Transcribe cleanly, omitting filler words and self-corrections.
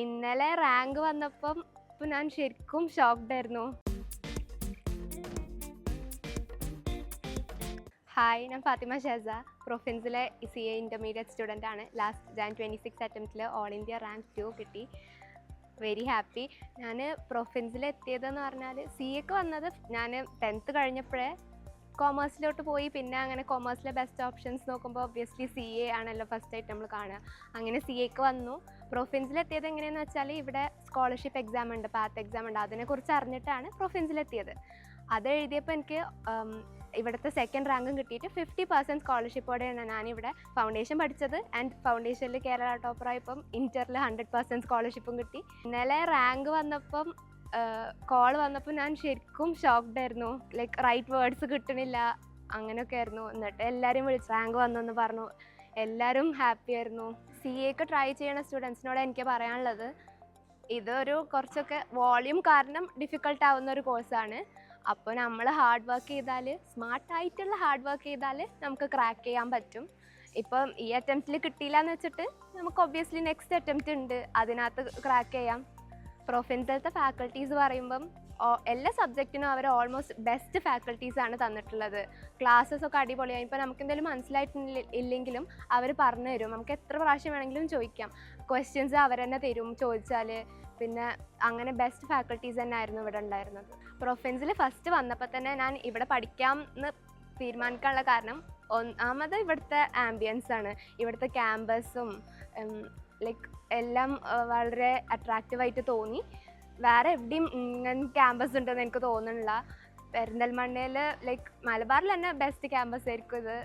ഇന്നലെ റാങ്ക് വന്നപ്പം ഞാൻ ശരിക്കും ഷോക്ക്ഡ് ആയിരുന്നു. ഹായ്, ഞാൻ ഫാത്തിമ ഷെസ, പ്രൊഫിൻസിലെ CA ഇൻ്റർമീഡിയറ്റ് സ്റ്റുഡൻ്റ് ആണ്. ലാസ്റ്റ് Jan 26 അറ്റംപ്റ്റിൽ ഓൾ ഇന്ത്യ റാങ്ക് 2 കിട്ടി. Very happy. ഞാൻ പ്രൊഫിൻസിൽ എത്തിയതെന്ന് പറഞ്ഞാൽ CAക്ക് വന്നത് ഞാൻ 10th കഴിഞ്ഞപ്പോഴേ കോമേഴ്സിലോട്ട് പോയി. പിന്നെ അങ്ങനെ കോമേഴ്സിലെ ബെസ്റ്റ് ഓപ്ഷൻസ് നോക്കുമ്പോൾ ഒബ്വിയസ്ലി CA ആണല്ലോ ഫസ്റ്റായിട്ട് നമ്മൾ കാണുക. അങ്ങനെ CAക്ക് വന്നു. പ്രൊഫിൻസിലെത്തിയത് എങ്ങനെയെന്ന് വെച്ചാൽ ഇവിടെ സ്കോളർഷിപ്പ് എക്സാം ഉണ്ട്, പാത്ത് എക്സാം ഉണ്ട്. അതിനെക്കുറിച്ച് അറിഞ്ഞിട്ടാണ് പ്രൊഫിൻസിലെത്തിയത്. അത് എഴുതിയപ്പോൾ എനിക്ക് ഇവിടുത്തെ സെക്കൻഡ് റാങ്കും കിട്ടിയിട്ട് 50% സ്കോളർഷിപ്പോടെയാണ് ഞാനിവിടെ ഫൗണ്ടേഷൻ പഠിച്ചത്. ആൻഡ് ഫൗണ്ടേഷനിൽ കേരള ടോപ്പറായപ്പം ഇൻ്ററിൽ 100% സ്കോളർഷിപ്പും കിട്ടി. ഇന്നലെ റാങ്ക് വന്നപ്പം കോൾ വന്നപ്പോൾ ഞാൻ ശരിക്കും ഷോക്ക്ഡ് ആയിരുന്നു. ലൈക്ക് റൈറ്റ് വേർഡ്സ് കിട്ടണില്ല, അങ്ങനെയൊക്കെ ആയിരുന്നു. എന്നിട്ട് എല്ലാവരും വിളിച്ച് റാങ്ക് വന്നെന്ന് പറഞ്ഞു. എല്ലാവരും ഹാപ്പി ആയിരുന്നു. CAക്ക് ട്രൈ ചെയ്യുന്ന സ്റ്റുഡൻസിനോട് എനിക്ക് പറയാനുള്ളത്, ഇതൊരു കുറച്ചൊക്കെ വോളിയൂം കാരണം ഡിഫിക്കൾട്ട് ആവുന്ന ഒരു കോഴ്സാണ്. അപ്പോൾ നമ്മൾ ഹാർഡ് വർക്ക് ചെയ്താൽ, സ്മാർട്ടായിട്ടുള്ള ഹാർഡ് വർക്ക് ചെയ്താൽ നമുക്ക് ക്രാക്ക് ചെയ്യാൻ പറ്റും. ഇപ്പം ഈ അറ്റംപ്റ്റിൽ കിട്ടിയില്ല എന്ന് വെച്ചിട്ട് നമുക്ക് ഒബ്വിയസ്ലി നെക്സ്റ്റ് അറ്റംപ്റ്റ് ഉണ്ട്, അതിനകത്ത് ക്രാക്ക് ചെയ്യാം. പ്രൊഫിൻസിലത്തെ ഫാക്കൽറ്റീസ് പറയുമ്പം എല്ലാ സബ്ജക്റ്റിനും അവർ ഓൾമോസ്റ്റ് ബെസ്റ്റ് ഫാക്കൽറ്റീസാണ് തന്നിട്ടുള്ളത്. ക്ലാസ്സസ് ഒക്കെ അടിപൊളിയായി. ഇപ്പോൾ നമുക്ക് എന്തെങ്കിലും മനസ്സിലായിട്ടില്ലെങ്കിലും അവർ പറഞ്ഞു തരും. നമുക്ക് എത്ര പ്രാവശ്യം വേണമെങ്കിലും ചോദിക്കാം. ക്വസ്റ്റ്യൻസ് അവർ തന്നെ തരും ചോദിച്ചാൽ. പിന്നെ അങ്ങനെ ബെസ്റ്റ് ഫാക്കൽറ്റീസ് തന്നെ ആയിരുന്നു ഇവിടെ ഉണ്ടായിരുന്നത്. പ്രൊഫിൻസിൽ ഫസ്റ്റ് വന്നപ്പോൾ തന്നെ ഞാൻ ഇവിടെ പഠിക്കാം എന്ന് തീരുമാനിക്കാനുള്ള കാരണം ഒന്നാമത് ഇവിടുത്തെ ആംബിയൻസ് ആണ്. ഇവിടുത്തെ ക്യാമ്പസും ലൈക്ക് എല്ലാം വളരെ അട്രാക്റ്റീവായിട്ട് തോന്നി. വേറെ എവിടെയും ഇങ്ങനെ ക്യാമ്പസ് ഉണ്ടെന്ന് എനിക്ക് തോന്നുന്നില്ല. പെരിന്തൽമണ്ണയിൽ ലൈക്ക് മലബാറിൽ തന്നെ ബെസ്റ്റ് ക്യാമ്പസ് ആയിരിക്കും ഇത്.